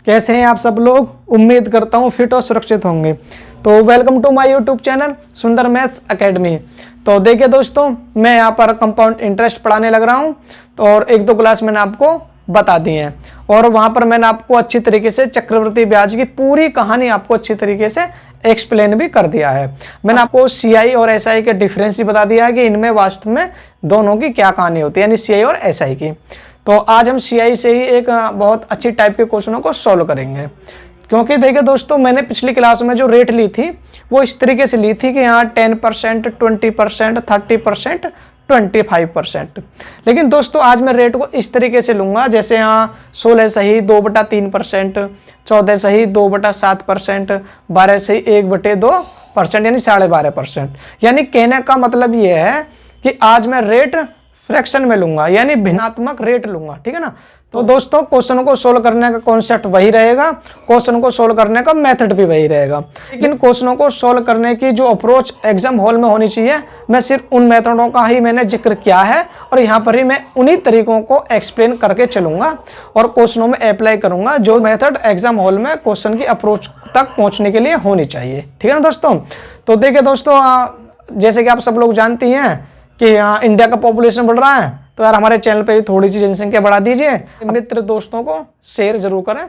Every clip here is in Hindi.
कैसे हैं आप सब लोग। उम्मीद करता हूँ फिट और सुरक्षित होंगे। तो welcome to my YouTube channel Sundar maths academy. तो देखिए दोस्तों, मैं यहाँ पर कंपाउंड इंटरेस्ट पढ़ाने लग रहा हूँ। तो और एक दो क्लास मैंने आपको बता दी है और वहाँ पर मैंने आपको अच्छी तरीके से चक्रवृद्धि ब्याज की पूरी कहानी आपको अच्छी तरीके से एक्सप्लेन भी कर दिया है। मैंने आपको सीआई और एसआई के डिफरेंस भी बता दिया है कि इनमें वास्तव में दोनों की क्या कहानी होती है, यानी सीआई और एसआई की। तो आज हम सीआई से ही एक बहुत अच्छी टाइप के क्वेश्चनों को सॉल्व करेंगे। क्योंकि देखिए दोस्तों, मैंने पिछली क्लास में जो रेट ली थी वो इस तरीके से ली थी कि यहाँ 10%, 20%, 30%, 25%। लेकिन दोस्तों आज मैं रेट को इस तरीके से लूँगा, जैसे यहाँ 16 सही 2/3%, 14 सही 2/7%, 12 सही 1/2%, यानी 12.5%। यानी कहने का मतलब ये है कि आज मैं रेट फ्रैक्शन में लूंगा, यानी भिन्नात्मक रेट लूंगा। ठीक है ना। तो दोस्तों क्वेश्चन को सोल्व करने का कॉन्सेप्ट वही रहेगा, क्वेश्चन को सोल्व करने का मेथड भी वही रहेगा। लेकिन क्वेश्चनों को सोल्व करने की जो अप्रोच एग्जाम हॉल में होनी चाहिए, मैं सिर्फ उन मेथडों का ही मैंने जिक्र किया है और यहाँ पर ही मैं उन्हीं तरीकों को एक्सप्लेन करके चलूंगा और क्वेश्चनों में अप्लाई करूंगा जो मेथड एग्जाम हॉल में क्वेश्चन की अप्रोच तक पहुँचने के लिए होनी चाहिए। ठीक है ना दोस्तों। तो देखिए दोस्तों, जैसे कि आप सब लोग जानती हैं कि इंडिया का पॉपुलेशन बढ़ रहा है, तो यार हमारे चैनल पे थोड़ी सी जनसंख्या बढ़ा दीजिए, मित्र दोस्तों को शेयर जरूर करें।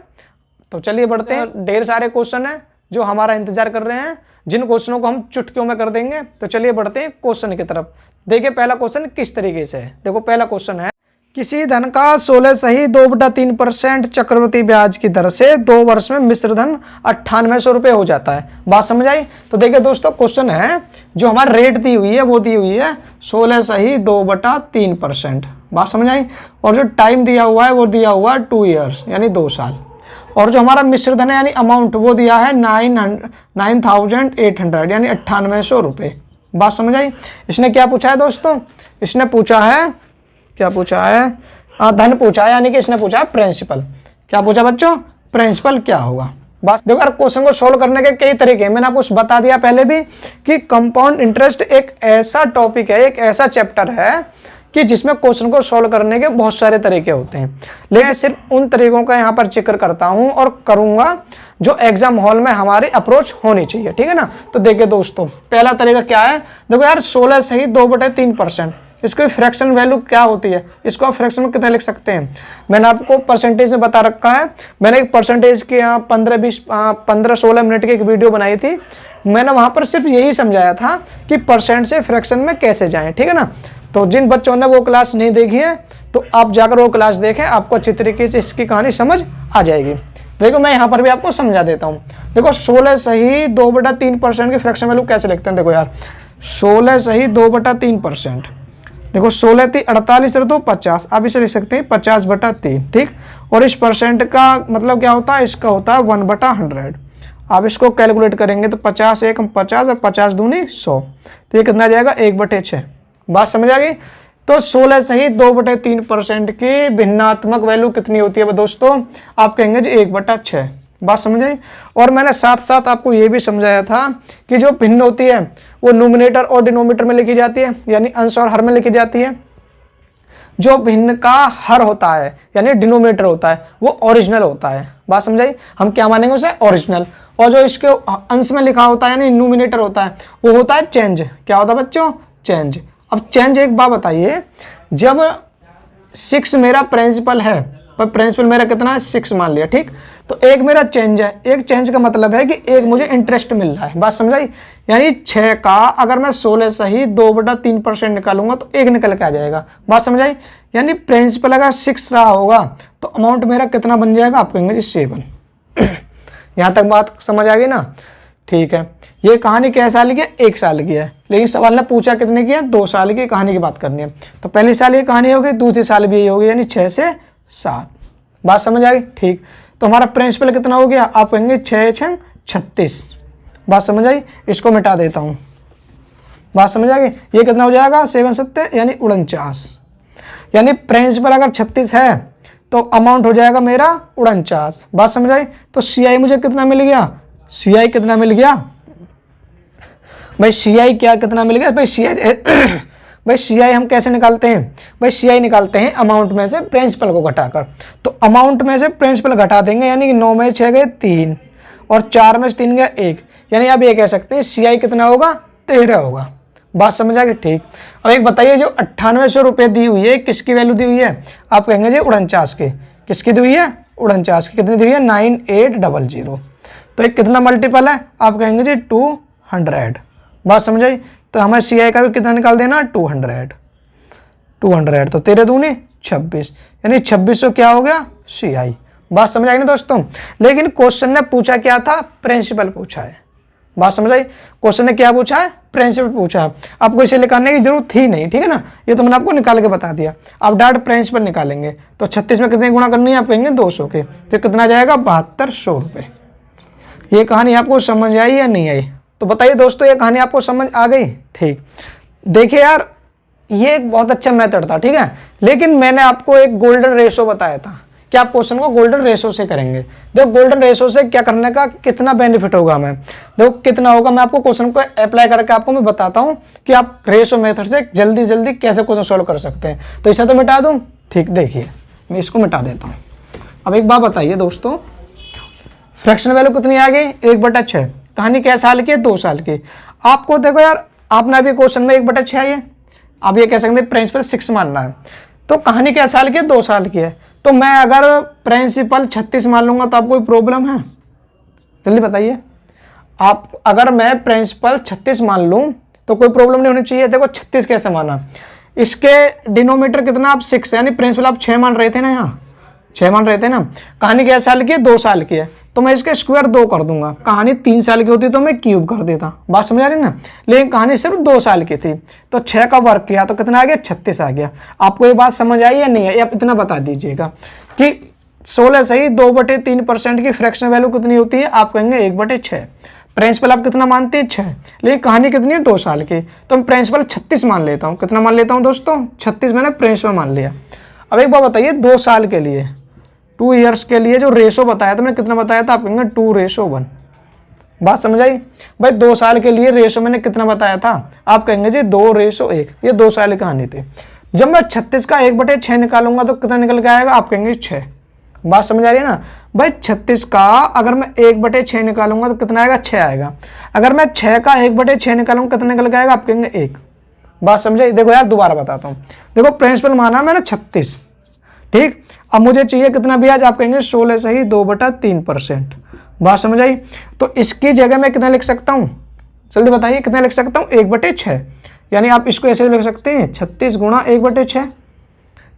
तो चलिए बढ़ते हैं। ढेर सारे क्वेश्चन हैं जो हमारा इंतजार कर रहे हैं, जिन क्वेश्चनों को हम चुटकियों में कर देंगे। तो चलिए बढ़ते हैं क्वेश्चन की तरफ। देखिए पहला क्वेश्चन किस तरीके से है। देखो पहला क्वेश्चन है, किसी धन का 16 सही 2/3% चक्रवृद्धि ब्याज की दर से 2 वर्ष में मिश्र धन 9800 रुपये हो जाता है। बात समझ आई। तो देखिए दोस्तों, क्वेश्चन है जो हमारी रेट दी हुई है वो दी हुई है 16 सही 2/3%। बात समझ आई। और जो टाइम दिया हुआ है वो दिया हुआ है 2 ईयर्स, यानी 2 साल। और जो हमारा मिश्र धन है यानी अमाउंट वो दिया है 9800, यानी 9800 रुपये। बात समझ आई। इसने क्या पूछा है दोस्तों, इसने पूछा है, क्या पूछा है, धन पूछा है, यानी कि इसने पूछा है प्रिंसिपल। क्या पूछा बच्चों, प्रिंसिपल क्या होगा। बस देखो यार, क्वेश्चन को सोल्व करने के कई तरीके हैं। मैंने आपको बता दिया पहले भी कि कंपाउंड इंटरेस्ट एक ऐसा टॉपिक है, एक ऐसा चैप्टर है कि जिसमें क्वेश्चन को सोल्व करने के बहुत सारे तरीके होते हैं। लेकिन सिर्फ उन तरीकों का यहाँ पर जिक्र करता हूँ और करूँगा जो एग्जाम हॉल में हमारी अप्रोच होनी चाहिए। ठीक है ना। तो देखिए दोस्तों, पहला तरीका क्या है। देखो यार 16 सही 2/3%, इसको फ्रैक्शन वैल्यू क्या होती है, इसको आप फ्रैक्शन में कितना लिख सकते हैं। मैंने आपको परसेंटेज में बता रखा है। मैंने एक परसेंटेज के 15-16 मिनट की एक वीडियो बनाई थी। मैंने वहाँ पर सिर्फ यही समझाया था कि परसेंट से फ्रैक्शन में कैसे जाएं। ठीक है ना। तो जिन बच्चों ने वो क्लास नहीं देखी है तो आप जाकर वो क्लास देखें, आपको अच्छी तरीके से इसकी कहानी समझ आ जाएगी। देखो मैं यहाँ पर भी आपको समझा देता हूँ। देखो 16 सही 2/3% की फ्रैक्शन वैल्यू कैसे लिखते हैं। देखो यार 16 सही 2/3%। देखो 16 × 48 और 2 50, आप इसे लिख सकते हैं 50/3। ठीक। और इस परसेंट का मतलब क्या होता है, इसका होता है 1/100। आप इसको कैलकुलेट करेंगे तो 50 1 50 और 50 दूनी 100, तो ये कितना आ जाएगा 1/6। बात समझ आ गई। तो 16 सही 2/3% की भिन्नात्मक वैल्यू कितनी होती है दोस्तों, आप कहेंगे जी 1/6। बात समझ आई। और मैंने साथ साथ आपको ये भी समझाया था कि जो भिन्न होती है वो न्यूमरेटर और डिनोमिनेटर में लिखी जाती है, यानी अंश और हर में लिखी जाती है। जो भिन्न का हर होता है यानी डिनोमिनेटर होता है वो ओरिजिनल होता है। बात समझ आई। हम क्या मानेंगे उसे, ओरिजिनल। और जो इसके अंश में लिखा होता है यानी न्यूमरेटर होता है वो होता है चेंज। क्या होता है बच्चों, चेंज। अब चेंज एक बात बताइए, जब 6 मेरा प्रिंसिपल है पर प्रिंसिपल मेरा कितना है 6 मान लिया। ठीक। तो एक मेरा चेंज है, एक चेंज का मतलब है कि एक मुझे इंटरेस्ट मिल रहा है। बात समझाई। यानी 6 का अगर मैं 16 सही 2/3% निकालूंगा तो 1 निकल के आ जाएगा। बात समझाई। यानी प्रिंसिपल अगर 6 रहा होगा तो अमाउंट मेरा कितना बन जाएगा, आप कहेंगे 7। यहाँ तक बात समझ आ गई ना। ठीक है। ये कहानी कै साल की है, 1 साल की है। लेकिन सवाल ने पूछा कितने की है, 2 साल की कहानी की बात करनी है। तो पहली साल ये कहानी होगी, दूसरी साल भी यही होगी, यानी 6 से 7। बात समझ आ गई। ठीक। तो हमारा प्रिंसिपल कितना हो गया, आप कहेंगे 6 6 36। बात समझ आई। इसको मिटा देता हूँ। बात समझ आ गई। ये कितना हो जाएगा 7 7 यानी 49। यानी प्रिंसिपल अगर 36 है तो अमाउंट हो जाएगा मेरा 49। बात समझ आई। तो सीआई मुझे कितना मिल गया, सीआई कितना मिल गया भाई, सीआई क्या कितना मिल गया भाई, सीआई भाई सी आई हम कैसे निकालते हैं? भाई सी आई निकालते हैं अमाउंट में से प्रिंसिपल को घटाकर। तो अमाउंट में से प्रिंसिपल घटा देंगे, यानी कि 9 में 6 गए 3 और 4 में से 3 गया 1, यानी आप ये कह सकते हैं सी आई कितना होगा? 13 होगा। बात समझ आ गई? ठीक। अब एक बताइए, जो 9800 रुपये दी हुई है, किसकी वैल्यू दी हुई है? आप कहेंगे जी 49 की। किसकी दी हुई है? 49 की। कितनी दी हुई है? 9800। तो एक कितना मल्टीपल है? आप कहेंगे जी 200। बात समझ आई? तो हमें सी आई का भी कितना निकाल देना? 200। तो 13 दूनी 26, यानी 2600 क्या हो गया? सी आई। बात समझ आई ना दोस्तों? लेकिन क्वेश्चन ने पूछा क्या था? प्रिंसिपल पूछा है। बात समझ आई? क्वेश्चन ने क्या पूछा है? प्रिंसिपल पूछा है। आपको इसे निकालने की जरूरत थी नहीं, ठीक है ना, ये तो मैंने आपको निकाल के बता दिया। आप डायरेक्ट प्रिंसिपल निकालेंगे। तो 36 में कितने गुणा करनी है? आप कहेंगे 200 के। तो कितना जाएगा? 7200 रुपये। ये कहानी आपको समझ आई या नहीं आई? तो बताइए दोस्तों, ये कहानी आपको समझ आ गई? ठीक। देखिए यार, ये एक बहुत अच्छा मेथड था, ठीक है, लेकिन मैंने आपको एक गोल्डन रेशो बताया था कि आप क्वेश्चन को गोल्डन रेशो से करेंगे। देखो गोल्डन रेशो से क्या करने का कितना बेनिफिट होगा हमें, देखो कितना होगा। मैं आपको क्वेश्चन को अप्लाई करके आपको मैं बताता हूँ कि आप रेशो मेथड से जल्दी जल्दी कैसे क्वेश्चन सॉल्व कर सकते हैं। तो इसे तो मिटा दूँ? ठीक, देखिए मैं इसको मिटा देता हूँ। अब एक बात बताइए दोस्तों, फ्रैक्शन वैल्यू कितनी आ गई? 1/6। कहानी क्या साल की है? 2 साल की। आपको देखो यार, आपने अभी क्वेश्चन में 1/6 आई है, आप ये कह सकते हैं प्रिंसिपल 6 मानना है। तो कहानी क्या साल की है? 2 साल की है। तो मैं अगर प्रिंसिपल 36 मान लूंगा तो आपको कोई प्रॉब्लम है? जल्दी बताइए। आप अगर मैं प्रिंसिपल 36 मान लूं तो कोई प्रॉब्लम नहीं होनी चाहिए। देखो 36 कैसे माना, इसके डिनोमीटर कितना? आप 6, यानी प्रिंसिपल आप 6 मान रहे थे ना, यहाँ 6 मान रहे थे ना। कहानी क्या साल की है? 2 साल की है। तो मैं इसके स्क्वायर 2 कर दूंगा। कहानी 3 साल की होती तो मैं क्यूब कर देता। बात समझ आ रही ना? लेकिन कहानी सिर्फ 2 साल की थी, तो 6 का वर्क किया तो कितना आ गया? 36 आ गया। आपको ये बात समझ आई या नहीं है? आप इतना बता दीजिएगा कि 16 सही 2/3% की फ्रैक्शन वैल्यू कितनी होती है? आप कहेंगे 1/6। प्रिंसिपल आप कितना मानते हैं? 6। लेकिन कहानी कितनी है? 2 साल की। तो मैं प्रिंसिपल 36 मान लेता हूँ। कितना मान लेता हूँ दोस्तों? 36 मैंने प्रिंसिपल मान लिया। अब एक बात बताइए, 2 साल के लिए, 2 ईयर्स के लिए जो रेशो बताया था मैंने, कितना बताया था? आप कहेंगे 2:1। बात समझ आई? भाई 2 साल के लिए रेशो मैंने कितना बताया था? आप कहेंगे जी 2:1। ये 2 साल की कहानी थी। जब मैं 36 का 1/6 निकालूंगा तो कितना निकल के आएगा? आप कहेंगे 6। बात समझ आ रही है ना? भाई 36 का अगर मैं 1/6 निकालूंगा तो कितना आएगा? 6 आएगा। अगर मैं 6 का 1/6 निकालूंगा कितना निकल के आएगा? आप कहेंगे 1। बात समझे? देखो यार दोबारा बताता हूँ। देखो प्रिंसिपल माना मैंने 36, ठीक। अब मुझे चाहिए कितना ब्याज? आप कहेंगे 16 सही 2/3%। बात समझ आई? तो इसकी जगह मैं कितना लिख सकता हूँ? जल्दी बताइए कितना लिख सकता हूँ? 1/6। यानी आप इसको ऐसे लिख सकते हैं 36 गुणा 1/6।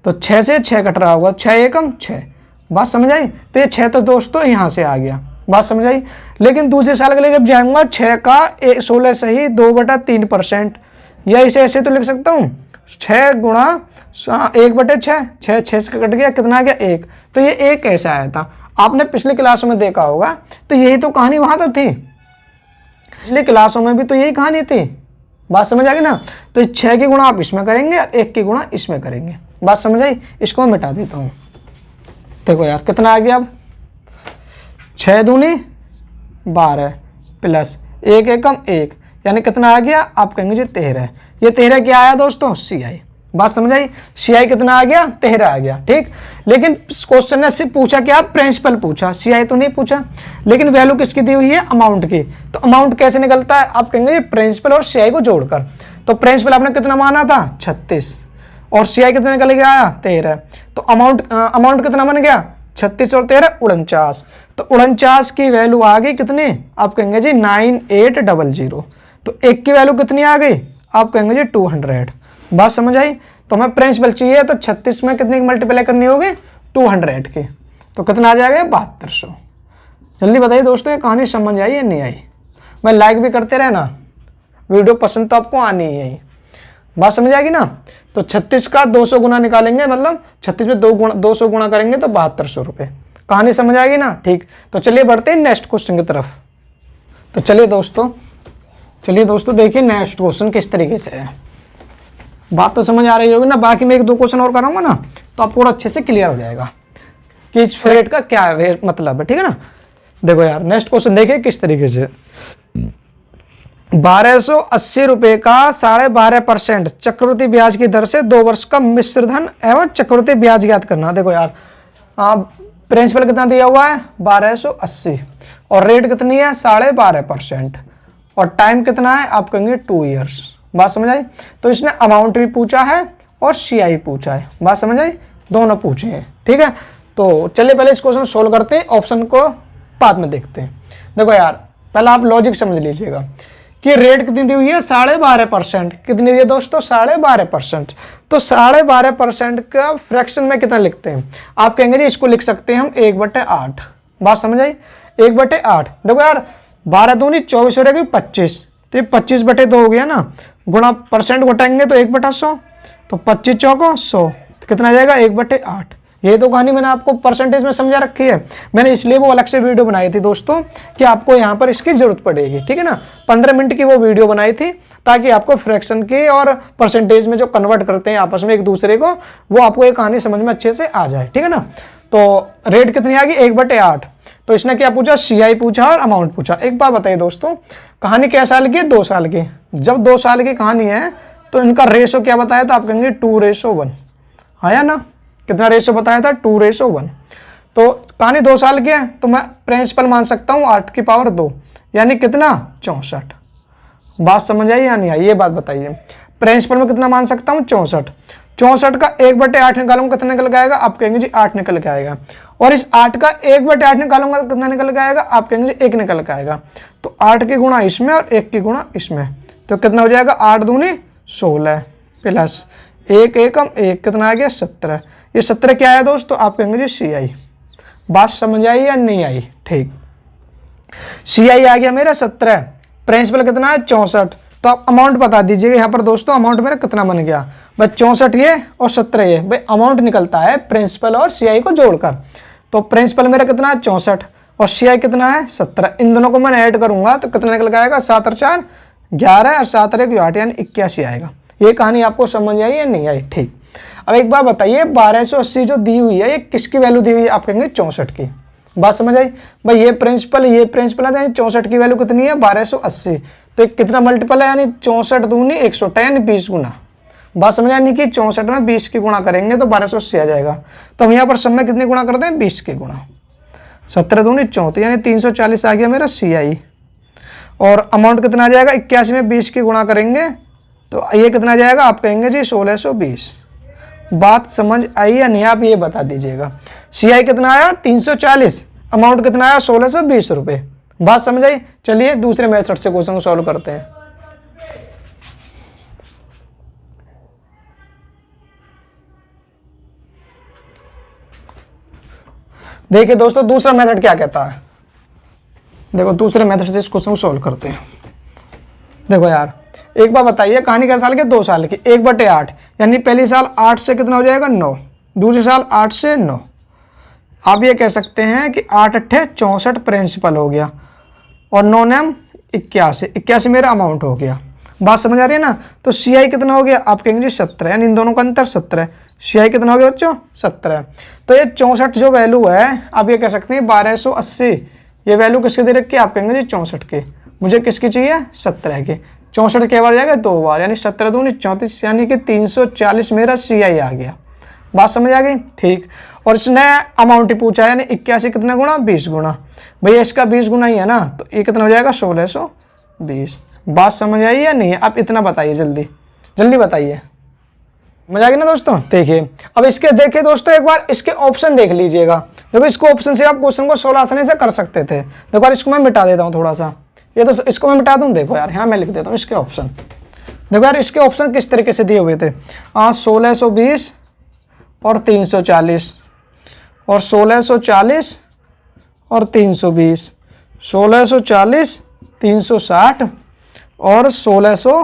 तो 6 से 6 कट रहा होगा, 6 एकम 6। बात समझ आई? तो ये 6 तो दोस्तों यहाँ से आ गया। बात समझ आई? लेकिन दूसरे साल के लिए जब जाऊंगा 6 का 16 सही 2/3%, या इसे ऐसे तो लिख सकता हूँ 6 गुणा 1/6। 6 से कट गया, कितना आ गया? 1। तो ये 1 कैसे आया था? आपने पिछली क्लासों में देखा होगा। तो यही तो कहानी वहां तो थी, पिछली क्लासों में भी तो यही कहानी थी। बात समझ आ गई ना? तो 6 की गुणा आप इसमें करेंगे और 1 की गुणा इसमें करेंगे। बात समझ आई? इसको मैं मिटा देता हूँ। देखो यार कितना आ गया? अब 6 दूनी 12 प्लस 1 एकम 1, यानी कितना आ गया? आप कहेंगे जी 13। ये 13 क्या आया दोस्तों? सी आई। बात समझ आई? सी आई कितना आ गया? 13 आ गया, ठीक। लेकिन क्वेश्चन ने सिर्फ पूछा क्या? प्रिंसिपल पूछा, सी आई तो नहीं पूछा। लेकिन वैल्यू किसकी दी हुई है? अमाउंट की। तो अमाउंट कैसे निकलता है? आप कहेंगे प्रिंसिपल और सी आई को जोड़कर। तो प्रिंसिपल आपने कितना माना था? 36, और सी आई कितना निकल गया? 13। तो अमाउंट कितना बन गया? 36 और 13 49। तो 49 की वैल्यू आ गई कितने? आप कहेंगे जी 9800। तो 1 की वैल्यू कितनी आ गई? आप कहेंगे जी 200। बात समझ आई? तो हमें प्रिंसिपल चाहिए तो 36 में कितनी मल्टीप्लाई करनी होगी? 200 की। तो कितना आ जाएगा? 7200। जल्दी बताइए दोस्तों, ये कहानी समझ आई या नहीं आई? मैं लाइक भी करते रहना, वीडियो पसंद तो आपको आनी ही है। बात समझ आएगी ना? तो 36 का 200 गुना निकालेंगे, मतलब 36 में 200 गुना करेंगे तो 7200 रुपये। कहानी समझ आएगी ना? ठीक। तो चलिए बढ़ते हैं नेक्स्ट क्वेश्चन की तरफ। तो चलिए दोस्तों देखिए नेक्स्ट क्वेश्चन किस तरीके से है। बात तो समझ आ रही होगी ना? बाकी मैं 1-2 क्वेश्चन और कराऊंगा ना तो आपको और अच्छे से क्लियर हो जाएगा कि फ्रेट का क्या मतलब है, ठीक है ना? देखो यार नेक्स्ट क्वेश्चन देखिए किस तरीके से। ₹1280 का 12.5% चक्रवृद्धि ब्याज की दर से 2 वर्ष का मिश्र धन एवं चक्रवृद्धि ब्याज ज्ञात करना। देखो यार, प्रिंसिपल कितना दिया हुआ है 1280 और रेट कितनी है 12.5% और टाइम कितना है आप कहेंगे 2 ईयर्स। बात समझ आई? तो इसने अमाउंट भी पूछा है और CI पूछा है। बात समझ आई? दोनों पूछे हैं। ठीक है, तो चलिए पहले इस क्वेश्चन सोल्व करते हैं, ऑप्शन को बाद में देखते हैं। देखो यार, पहले आप लॉजिक समझ लीजिएगा कि रेट कितनी दी हुई है 12.5%। कितनी दी है दोस्तों 12.5%। तो 12.5% का फ्रैक्शन में कितना लिखते हैं? आप कहेंगे जी इसको लिख सकते हैं हम 1/8। बात समझ आई? 1/8। देखो यार, 12 दूनी 24 हो रहेगी 25, तो ये 25/2 हो गया ना, गुणा परसेंट घटाएंगे तो 1/100, तो 25 चौको 100, तो कितना आ जाएगा 1/8। ये तो कहानी मैंने आपको परसेंटेज में समझा रखी है, मैंने इसलिए वो अलग से वीडियो बनाई थी दोस्तों कि आपको यहाँ पर इसकी जरूरत पड़ेगी। ठीक है ना, 15 मिनट की वो वीडियो बनाई थी ताकि आपको फ्रैक्शन की और परसेंटेज में जो कन्वर्ट करते हैं आपस में एक दूसरे को, वो आपको ये कहानी समझ में अच्छे से आ जाए। ठीक है ना, तो रेट कितनी आ गई 1/8। तो इसने क्या पूछा? CI पूछा और अमाउंट पूछा। एक बात बताइए दोस्तों, कहानी क्या साल की है? 2 साल की। जब 2 साल की कहानी है तो इनका रेशो क्या बताया था? आप कहेंगे 2:1। आया ना, कितना रेशो बताया था? 2:1। तो कहानी 2 साल की है तो मैं प्रिंसिपल मान सकता हूँ 8 की पावर 2, यानी कितना 64। बात समझ आई या नहीं आई? ये बात बताइए। प्रिंसिपल में कितना मान सकता हूँ 64। 64 का 1/8 निकालूंगा कितना निकल के आएगा? आप कहेंगे जी 8 निकल के आएगा। और इस 8 का 1/8 निकालूंगा तो कितना निकल के आएगा? आप कहेंगे जी 1 निकल के आएगा। तो 8 की गुणा इसमें और 1 की गुणा इसमें, तो कितना हो जाएगा 8 दूनी 16 प्लस 1 एकम 1, कितना आ गया 17। ये 17 क्या है दोस्तों? आप कहेंगे जी CI। बात समझ आई या नहीं आई? ठीक, CI आ गया मेरा 17, प्रिंसिपल कितना है 64। तो आप अमाउंट बता दीजिएगा यहाँ पर दोस्तों, अमाउंट मेरा कितना बन गया भाई? 64 ये और 17 ये, भाई अमाउंट निकलता है प्रिंसिपल और CI को जोड़कर। तो प्रिंसिपल मेरा कितना है 64 और CI कितना है 17। इन दोनों को मैंने ऐड करूंगा तो कितना निकल के आएगा? 7 और 4 11 और 7 और 1 8, यानी 81 आएगा। ये कहानी आपको समझ आई या नहीं आई? ठीक, अब एक बात बताइए, 1280 जो दी हुई है ये किसकी वैल्यू दी हुई है? आप कहेंगे 64 की। बात समझ आई भाई? ये प्रिंसिपल है, यानी 64 की वैल्यू कितनी है 1280। तो कितना मल्टीपल है, यानी 64 दूनी 108, यानी 20 गुना। बात समझ आनी कि 64 में 20 की गुणा करेंगे तो 1280 आ जाएगा। तो हम यहाँ पर सब में कितनी गुणा करते हैं? 20 की गुणा। 17 दूनी 34, यानी 340 आ गया मेरा CI। और अमाउंट कितना आ जाएगा? 81 में 20 की गुणा करेंगे तो ये कितना आ जाएगा? आप कहेंगे जी 1620। बात समझ आई या नहीं? आप ये बता दीजिएगा। CI कितना आया 340, अमाउंट कितना आया 1620 रुपये। बात समझ आई? चलिए दूसरे मेथड से क्वेश्चन को सॉल्व करते हैं। देखिए दोस्तों, दूसरा मेथड क्या कहता है। देखो दूसरे मेथड से इस क्वेश्चन को सॉल्व करते हैं। देखो यार, एक बार बताइए, कहानी क्या साल की? 2 साल की। 1/8 यानी पहली साल 8 से कितना हो जाएगा 9, दूसरी साल 8 से 9। आप ये कह सकते हैं कि 8 अट्ठे 64 प्रिंसिपल हो गया और 9 नेम 81, 81 मेरा अमाउंट हो गया। बात समझ आ रही है ना? तो CI कितना हो गया? आप कहेंगे जी 17, यानी इन दोनों का अंतर 17। CI कितना हो गया बच्चों? 17। तो ये 64 जो वैल्यू है, आप ये कह सकते हैं 1280, ये वैल्यू किसकी दे रखी है? आप कहेंगे जी 64 की। मुझे किसकी चाहिए? 17 की। 64 के बार जाएगा 2 बार, यानी 17 दूनी 34, यानी कि 340 मेरा CI आ गया। बात समझ आ गई? ठीक। और इसने अमाउंट ही पूछा है, यानी 81 कितना गुणा? 20 गुना। भैया इसका 20 गुना ही है ना, तो ये कितना हो जाएगा? 1620। बात समझ आई या नहीं? आप इतना बताइए, जल्दी जल्दी बताइए। मजा आ गया ना दोस्तों? देखिए अब इसके, देखिए दोस्तों एक बार इसके ऑप्शन देख लीजिएगा। देखो इसको ऑप्शन से आप क्वेश्चन को 16 आसानी से कर सकते थे। देखो यार, इसको मैं मिटा देता हूँ थोड़ा सा, ये तो इसको मैं मिटा दूँ। देखो यार, यहाँ मैं लिख देता हूँ इसके ऑप्शन। देखो यार, इसके ऑप्शन किस तरीके से दिए हुए थे। 1620 और 340 और 1640 और 320, 1640 360 और 1600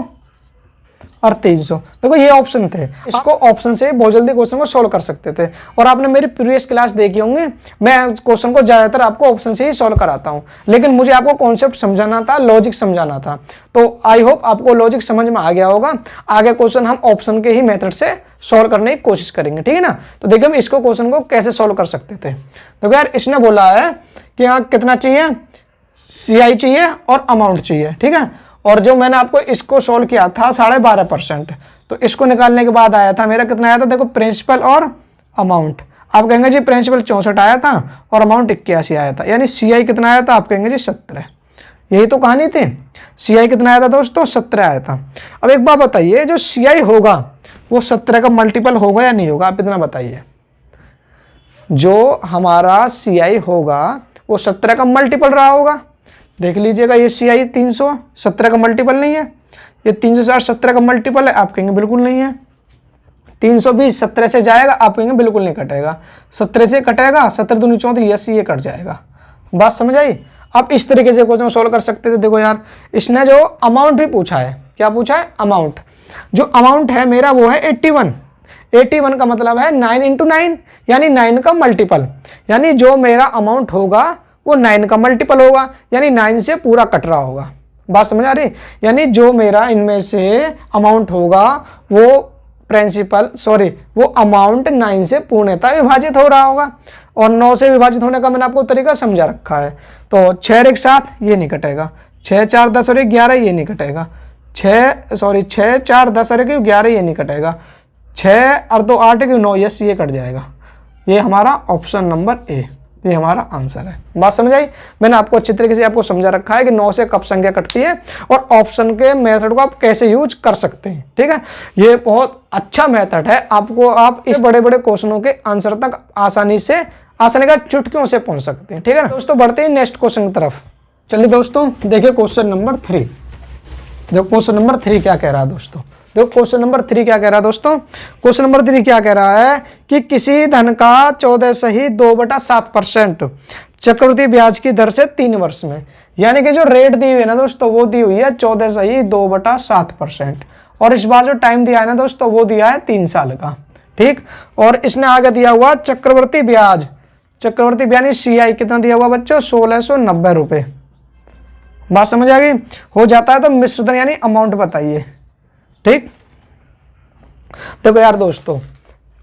और 300। देखो ये ऑप्शन थे, इसको ऑप्शन से बहुत जल्दी क्वेश्चन को सोल्व कर सकते थे। और आपने मेरी प्रीवियस क्लास देखी होंगी, मैं क्वेश्चन को ज़्यादातर आपको ऑप्शन से ही सोल्व कराता हूँ, लेकिन मुझे आपको कॉन्सेप्ट समझाना था, लॉजिक समझाना था। तो आई होप आपको लॉजिक समझ में आ गया होगा। आगे क्वेश्चन हम ऑप्शन के ही मेथड से सोल्व करने की कोशिश करेंगे, ठीक है ना। तो देखिए हम इसको क्वेश्चन को कैसे सोल्व कर सकते थे। देखो यार, इसने बोला है कि यहाँ कितना चाहिए, CI चाहिए और अमाउंट चाहिए, ठीक है। और जो मैंने आपको इसको सोल्व किया था 12.5%, तो इसको निकालने के बाद आया था मेरा कितना आया था, देखो प्रिंसिपल और अमाउंट। आप कहेंगे जी प्रिंसिपल 64 आया था और अमाउंट 81 आया था, यानी CI कितना आया था, आप कहेंगे जी 17। यही तो कहानी थी। CI कितना आया था दोस्तों, 17 आया था। अब एक बात बताइए, जो CI होगा वो 17 का मल्टीपल होगा या नहीं होगा, आप इतना बताइए। जो हमारा CI होगा वो 17 का मल्टीपल रहा होगा। देख लीजिएगा, ये CI 300 17 का मल्टीपल नहीं है, ये 360 17 का मल्टीपल है, आप कहेंगे बिल्कुल नहीं है। 320 17 से जाएगा, आप कहेंगे बिल्कुल नहीं कटेगा। 17 से कटेगा, 17 दूनी 34, यस ये कट जाएगा। बात समझ आई। आप इस तरीके से क्वेश्चन सोल्व कर सकते थे। देखो यार, इसने जो अमाउंट भी पूछा है, क्या पूछा है, अमाउंट। जो अमाउंट है मेरा वो है 81। 81 का मतलब है 9 × 9, यानी 9 का मल्टीपल, यानी जो मेरा अमाउंट होगा वो 9 का मल्टीपल होगा, यानी 9 से पूरा कट रहा होगा। बात समझ आ रही। यानी जो मेरा इनमें से अमाउंट होगा वो वो अमाउंट 9 से पूर्णतः विभाजित हो रहा होगा, और 9 से विभाजित होने का मैंने आपको तरीका समझा रखा है। तो 6 और 1 7 ये नहीं कटेगा, 6 4 10 और 1 11 ये नहीं कटेगा, 6 4 10 और 1 11 ये नहीं कटेगा, 6 और 2 8 9, यस ये कट जाएगा। ये हमारा ऑप्शन नंबर ए, ये हमारा आंसर है। बात समझ आई। मैंने आपको अच्छी तरीके से आपको समझा रखा है कि 9 से कब संख्या कटती है और ऑप्शन के मेथड को आप कैसे यूज कर सकते हैं। ठीक है, ये बहुत अच्छा मेथड है आपको, आप इस बड़े बड़े क्वेश्चनों के आंसर तक आसानी का चुटकियों से पहुंच सकते हैं। ठीक है दोस्तों, बढ़ते हैं नेक्स्ट क्वेश्चन की तरफ। चलिए दोस्तों, देखिए क्वेश्चन नंबर 3। देखो क्वेश्चन नंबर 3 क्या कह रहा है दोस्तों। देखो क्वेश्चन नंबर 3 क्या कह रहा है दोस्तों। क्वेश्चन नंबर 3 क्या कह रहा है कि किसी धन का 14.2/7% चक्रवृद्धि ब्याज की दर से 3 वर्ष में, यानी कि जो रेट दी हुई है ना दोस्तों, वो दी हुई है 14.2/7%, और इस बार जो टाइम दिया है ना दोस्तों, वो दिया है 3 साल का। ठीक, और इसने आगे दिया हुआ चक्रवृद्धि ब्याज यानी CI कितना दिया हुआ बच्चों, 1690 रुपये। बात समझ आ गई। हो जाता है तो मिश्रधन यानी अमाउंट बताइए। ठीक, देखो यार दोस्तों,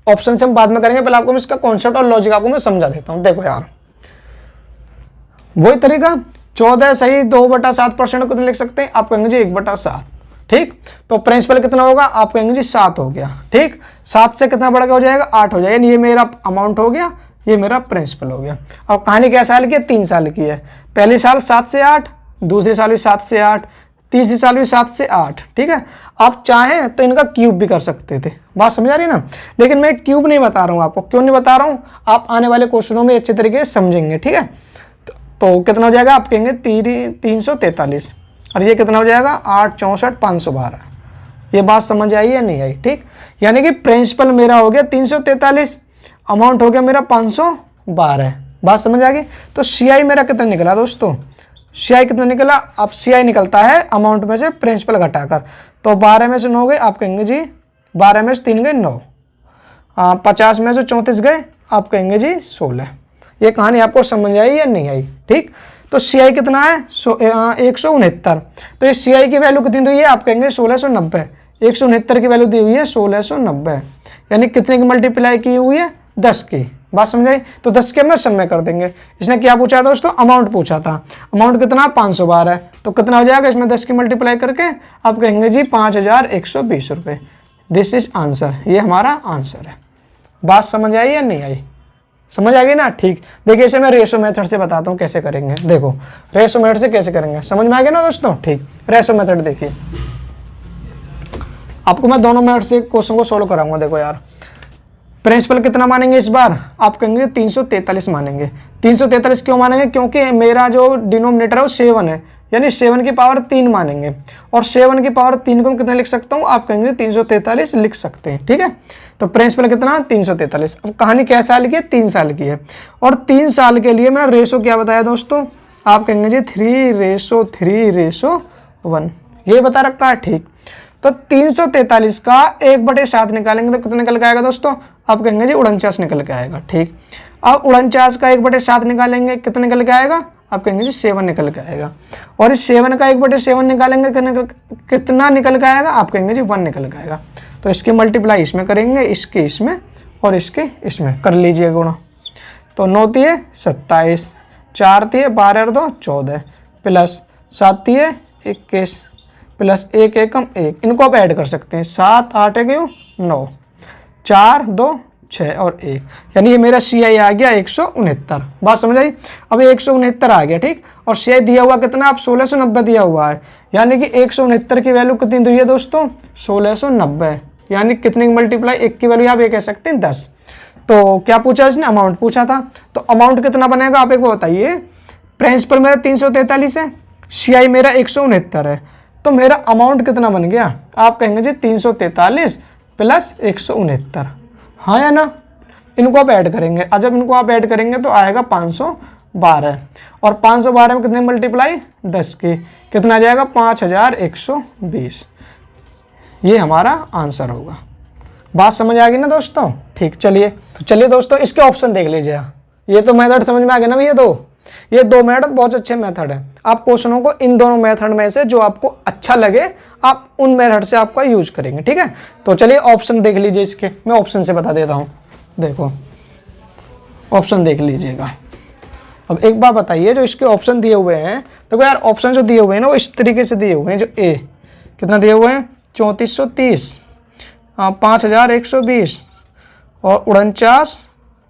ऑप्शन से हम बाद में करेंगे, पहले आपको मैं इसका कॉन्सेप्ट और लॉजिक आपको मैं समझा देता हूं। देखो यार, वही तरीका 14.2/7% कितना लिख सकते हैं, आप कहेंगे जी 1/7। ठीक, तो प्रिंसिपल कितना होगा, आप कहेंगे जी 7 हो गया। ठीक, 7 से कितना बढ़ के हो जाएगा, 8 हो जाएगा, यानी ये मेरा अमाउंट हो गया, ये मेरा प्रिंसिपल हो गया। अब कहानी क्या साल की है, 3 साल की है। पहली साल 7 से 8, दूसरी साल भी 7 से 8, तीसरी साल भी 7 से 8। ठीक है, आप चाहें तो इनका क्यूब भी कर सकते थे। बात समझ आ रही है ना, लेकिन मैं क्यूब नहीं बता रहा हूं आपको। क्यों नहीं बता रहा हूं, आप आने वाले क्वेश्चनों में अच्छे तरीके से समझेंगे। ठीक है, तो कितना हो जाएगा, आप कहेंगे 343, और ये कितना हो जाएगा 8 64 512। ये बात समझ आई या नहीं आई। ठीक, यानी कि प्रिंसिपल मेरा हो गया 343, अमाउंट हो गया मेरा 512। बात समझ आ गई। तो CI मेरा कितना निकला दोस्तों, CI कितना निकला, अब CI निकलता है अमाउंट में से प्रिंसिपल घटाकर। तो 12 में से 9 गए, आप कहेंगे जी 12 में से 3 गए 9, 50 में से 34 गए, आप कहेंगे जी 16। ये कहानी आपको समझ आई या नहीं आई। ठीक, तो CI कितना है 169। तो ये CI की वैल्यू कितनी दी हुई है, आप कहेंगे 1690। 169 की वैल्यू दी हुई है 1690, यानी कितने की मल्टीप्लाई की हुई है, 10 की। बात समझ आई। तो 10 के में समय कर देंगे। इसने क्या पूछा है दोस्तों, अमाउंट पूछा था। अमाउंट कितना 512 है, तो कितना हो जाएगा, इसमें 10 की मल्टीप्लाई करके आप कहेंगे जी 5120 रुपये। दिस इज आंसर, ये हमारा आंसर है। बात समझ आई या नहीं आई, समझ आ गई ना। ठीक, देखिए इसे मैं रेशो मेथड से बताता हूँ कैसे करेंगे। देखो रेशो मेथड से कैसे करेंगे, समझ में आ गया ना दोस्तों। ठीक, रेशो मेथड देखिए, आपको मैं दोनों मेथड से क्वेश्चन को सोल्व कराऊंगा। देखो यार, प्रिंसिपल कितना मानेंगे इस बार, आप कहेंगे 343 मानेंगे। 343 क्यों मानेंगे, क्योंकि मेरा जो डिनोमिनेटर है वो 7 है, यानी 7 की पावर 3 मानेंगे, और 7 की पावर 3 को मैं कितना लिख सकता हूँ, आप कहेंगे 343 लिख सकते हैं। ठीक है, तो प्रिंसिपल कितना 343। अब कहानी क्या साल की है, 3 साल की है, और 3 साल के लिए मैं रेशो क्या बताया दोस्तों, आप कहेंगे जी 3:3:1 ये बता रखा है। ठीक, तो 343 का 1/7 निकालेंगे तो कितना निकल के आएगा दोस्तों, आप कहेंगे जी 49 निकल के आएगा। ठीक, अब 49 का 1/7 निकालेंगे, कितना निकल के आएगा, आप कहेंगे जी 7 निकल के आएगा, और इस 7 का 1/7 निकालेंगे कितना निकल के आएगा, आप कहेंगे जी 1 निकल के आएगा। तो इसकी मल्टीप्लाई इसमें करेंगे, इसके इसमें और इसके इसमें कर लीजिए गुणा। तो 9 तिये 27, 4 तिये 12 और 2 14, प्लस 7 तिये 21, प्लस 1 एकम 1, इनको आप ऐड कर सकते हैं। 7 8 1 9, 4 2 6 और 1, यानी ये मेरा CI आ गया 169। बात समझ आई। अब 169 आ गया, ठीक। और CI दिया हुआ कितना, आप 1690 दिया हुआ है, यानी कि 169 की वैल्यू कितनी दी है दोस्तों, 1690, यानी कितने की मल्टीप्लाई, 1 की वैल्यू आप ये कह सकते हैं 10। तो क्या पूछा इसने, अमाउंट पूछा था। तो अमाउंट कितना बनेगा आप एक बार बताइए। प्रिंसिपल मेरा 343 है, CI मेरा 169 है, तो मेरा अमाउंट कितना बन गया, आप कहेंगे जी 343 प्लस 169, हाँ या ना। इनको आप ऐड करेंगे, और जब इनको आप ऐड करेंगे तो आएगा 512, और 512 में कितने मल्टीप्लाई, 10 की, कितना आ जाएगा 5120। ये हमारा आंसर होगा। बात समझ आ गई ना दोस्तों, ठीक। चलिए दोस्तों इसके ऑप्शन देख लीजिए। ये तो मेथड समझ में आ गया ना, ये दो मेथड बहुत अच्छे मेथड है। आप क्वेश्चनों को इन दोनों मेथड में से जो आपको अच्छा लगे आप उन मेथड से आपका यूज करेंगे, ठीक है। तो चलिए ऑप्शन देख लीजिए इसके, मैं ऑप्शन से बता देता हूँ। देखो ऑप्शन देख लीजिएगा। अब एक बात बताइए, जो इसके ऑप्शन दिए हुए हैं, देखो यार ऑप्शन जो दिए हुए हैं ना वो इस तरीके से दिए हुए हैं। जो ए कितना दिए हुए हैं, 3430, 5120 और 49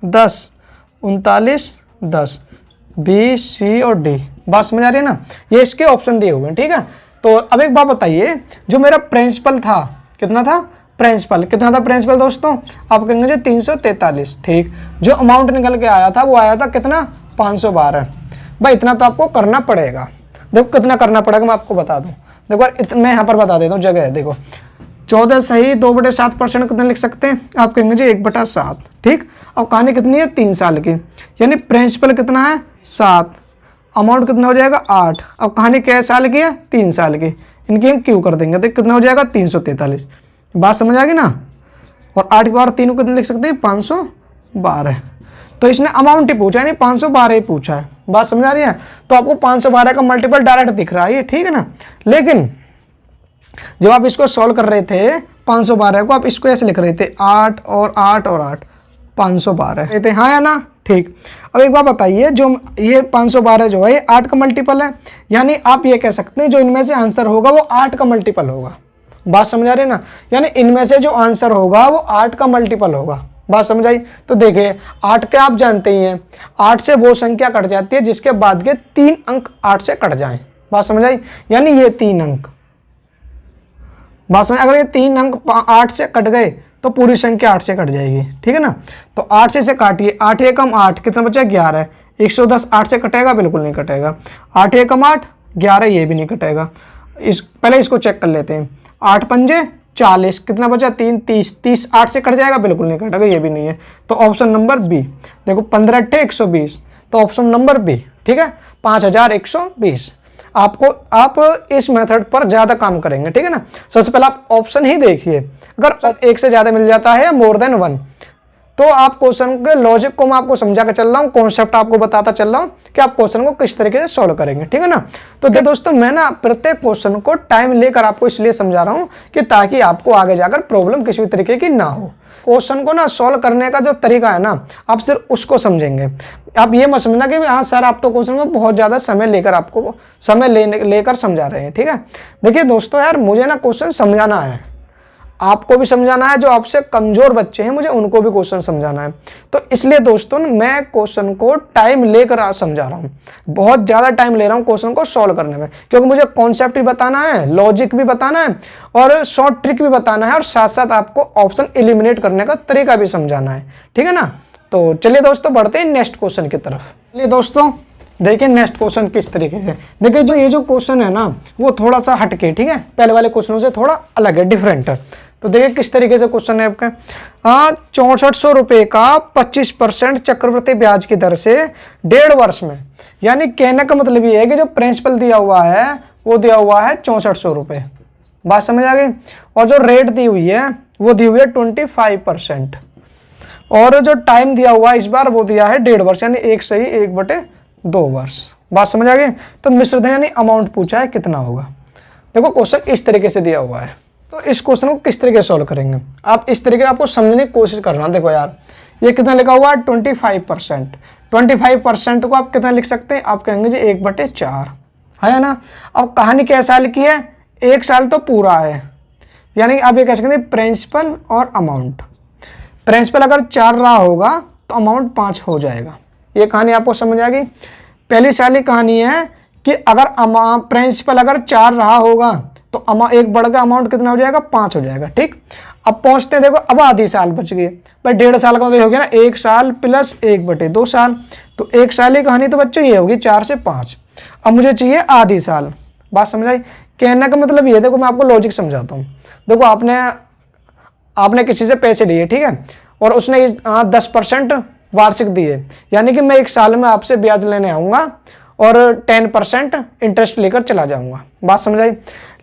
10 39 10, बी सी और डी। बात समझ आ रही है ना, ये इसके ऑप्शन दिए हुए हैं, ठीक है। तो अब एक बात बताइए, जो मेरा प्रिंसिपल था कितना था, प्रिंसिपल कितना था प्रिंसिपल दोस्तों, आप कहेंगे जी 343, ठीक। जो अमाउंट निकल के आया था वो आया था कितना, 512। भाई इतना तो आपको करना पड़ेगा। देखो कितना करना पड़ेगा मैं आपको बता दूं। देखो मैं यहाँ पर बता देता हूँ, जगह है देखो, 14 सही 2/7% कितना लिख सकते हैं, आप कहेंगे जी 1/7, ठीक। अब कहानी कितनी है, 3 साल की, यानी प्रिंसिपल कितना है 7, अमाउंट कितना हो जाएगा 8। अब कहानी कै साल की है, 3 साल की, इनकी हम क्यों कर देंगे तो कितना हो जाएगा 343। बात समझ आ गई ना। और 8 की पावर 3 को कितना लिख सकते हैं, 512। तो इसने अमाउंट ही पूछा है, नहीं 512 ही पूछा है। बात समझ आ रही है। तो आपको 512 का मल्टीपल डायरेक्ट दिख रहा है, ये ठीक है ना। लेकिन जब आप इसको सॉल्व कर रहे थे 512 को, आप इसको ऐसे लिख रहे थे 8 और 8 और 8, 512 कहते हैं, हाँ या ना, ठीक। अब एक बात बताइए, जो ये 512 जो है ये 8 का मल्टीपल है, यानी आप ये कह सकते हैं जो इनमें से आंसर होगा वो 8 का मल्टीपल होगा। बात समझ आ रही है ना, यानी इनमें से जो आंसर होगा वो 8 का मल्टीपल होगा। बात समझ आई। तो देखिए 8 के आप जानते ही हैं, 8 से वो संख्या कट जाती है जिसके बाद के 3 अंक 8 से कट जाएं। बात समझ आई, यानी ये 3 अंक, बात समझ, अगर ये 3 अंक 8 से कट गए तो पूरी संख्या 8 से कट जाएगी, ठीक है ना। तो 8 से इसे काटिए, 8 एकम 8, कितना बचा 11, 110 8 से कटेगा, बिल्कुल नहीं कटेगा। 8 एकम 8 11, ये भी नहीं कटेगा। पहले इसको चेक कर लेते हैं, 8 पंजे 40, कितना बचा 3 30, 30 8 से कट जाएगा, बिल्कुल नहीं कटेगा, ये भी नहीं है। तो ऑप्शन नंबर बी। देखो 15 × 120, तो ऑप्शन नंबर बी, ठीक है, 5120। आप इस मेथड पर ज्यादा काम करेंगे, ठीक है ना। सबसे पहले आप ऑप्शन ही देखिए, अगर एक से ज्यादा मिल जाता है मोर देन 1, तो आप क्वेश्चन के लॉजिक को मैं आपको समझा के चल रहा हूँ, कॉन्सेप्ट आपको बताता चल रहा हूँ कि आप क्वेश्चन को किस तरीके से सॉल्व करेंगे, ठीक है ना। तो दोस्तों मैं ना प्रत्येक क्वेश्चन को टाइम लेकर आपको इसलिए समझा रहा हूँ कि ताकि आपको आगे जाकर प्रॉब्लम किसी भी तरीके की ना हो। क्वेश्चन को ना सॉल्व करने का जो तरीका है ना, आप सिर्फ उसको समझेंगे। आप ये मत समझना कि हाँ सर आप तो क्वेश्चन को बहुत ज़्यादा समय लेकर आपको लेकर समझा रहे हैं, ठीक है। देखिए दोस्तों यार, मुझे ना क्वेश्चन समझाना है, आपको भी समझाना है, जो आपसे कमजोर बच्चे हैं मुझे उनको भी क्वेश्चन समझाना है। तो इसलिए दोस्तों मैं क्वेश्चन को टाइम लेकर समझा रहा हूँ, बहुत ज़्यादा टाइम ले रहा हूँ क्वेश्चन को सॉल्व करने में, क्योंकि मुझे कॉन्सेप्ट भी बताना है, लॉजिक भी बताना है और शॉर्ट ट्रिक भी बताना है, और साथ साथ आपको ऑप्शन एलिमिनेट करने का तरीका भी समझाना है, ठीक है ना। तो चलिए दोस्तों बढ़ते हैं नेक्स्ट क्वेश्चन की तरफ। चलिए दोस्तों देखिए नेक्स्ट क्वेश्चन किस तरीके से, देखिए जो ये जो क्वेश्चन है ना वो थोड़ा सा हटके, ठीक है, पहले वाले क्वेश्चनों से थोड़ा अलग है, डिफरेंट है। तो देखिए किस तरीके से क्वेश्चन है आपका। 6400 रुपये का 25% चक्रवृद्धि ब्याज की दर से 1.5 वर्ष में, यानी कहने का मतलब ये है कि जो प्रिंसिपल दिया हुआ है वो दिया हुआ है 6400 रुपये। बात समझ आ गई। और जो रेट दी हुई है वो दी हुई है 25%, और जो टाइम दिया हुआ है इस बार वो दिया है 1.5 वर्ष, यानी 1 सही 1/2 वर्ष। बात समझ आ गई। तो मिश्र धन यानी अमाउंट पूछा है कितना होगा। देखो क्वेश्चन इस तरीके से दिया हुआ है, तो इस क्वेश्चन को किस तरीके से सॉल्व करेंगे आप, इस तरीके आपको समझने की कोशिश करना। देखो यार ये कितना लिखा हुआ है 25%, 25% को आप कितना लिख सकते हैं, आप कहेंगे जी 1/4, है ना। अब कहानी क्या साल की है, 1 साल तो पूरा है, यानी आप ये कह सकते हैं प्रिंसिपल और अमाउंट। प्रिंसिपल अगर 4 रहा होगा तो अमाउंट 5 हो जाएगा। ये कहानी आपको समझ आ गई। पहली साली कहानी है कि अगर प्रिंसिपल अगर 4 रहा होगा तो एक बढ़ का अमाउंट कितना हो जाएगा, 5 हो जाएगा। ठीक, अब पहुंचते हैं, देखो अब आधी साल बच गई भाई, 1.5 साल का मतलब हो गया ना, 1 साल प्लस 1/2 साल, तो 1 साल की कहानी तो बच्चों ये होगी 4 से 5। अब मुझे चाहिए आधी साल। बात समझ आई? कहने का मतलब ये, देखो मैं आपको लॉजिक समझाता हूँ। देखो आपने किसी से पैसे लिए, ठीक है, और उसने 10% वार्षिक दिए, यानी कि मैं 1 साल में आपसे ब्याज लेने आऊँगा और 10% इंटरेस्ट लेकर चला जाऊँगा। बात समझ आई?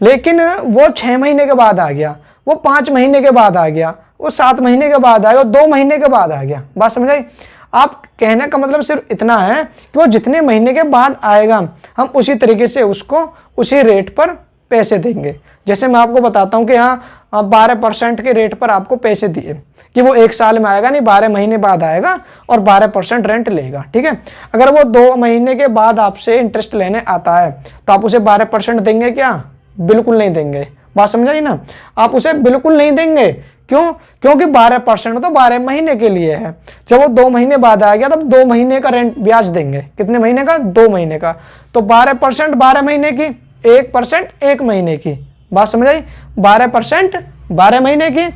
लेकिन वो 6 महीने के बाद आ गया, वो 5 महीने के बाद आ गया, वो 7 महीने के बाद आ गया, 2 महीने के बाद आ गया। बात समझ आई? आप कहने का मतलब सिर्फ इतना है कि वो जितने महीने के बाद आएगा हम उसी तरीके से उसको उसी रेट पर पैसे देंगे। जैसे मैं आपको बताता हूँ कि यहाँ 12% के रेट पर आपको पैसे दिए कि वो 1 साल में आएगा नहीं, 12 महीने बाद आएगा और 12% रेंट लेगा। ठीक है, अगर वो 2 महीने के बाद आपसे इंटरेस्ट लेने आता है तो आप उसे 12% देंगे क्या? बिल्कुल नहीं देंगे। बात समझाई ना? आप उसे बिल्कुल नहीं देंगे। क्यों? क्योंकि 12% तो 12 महीने के लिए है। जब वो 2 महीने बाद आ गया तब 2 महीने का रेंट ब्याज देंगे। कितने महीने का? 2 महीने का। तो 12% 12 महीने की, 1% 1 महीने की। बात समझ आई? 12% 12 महीने की,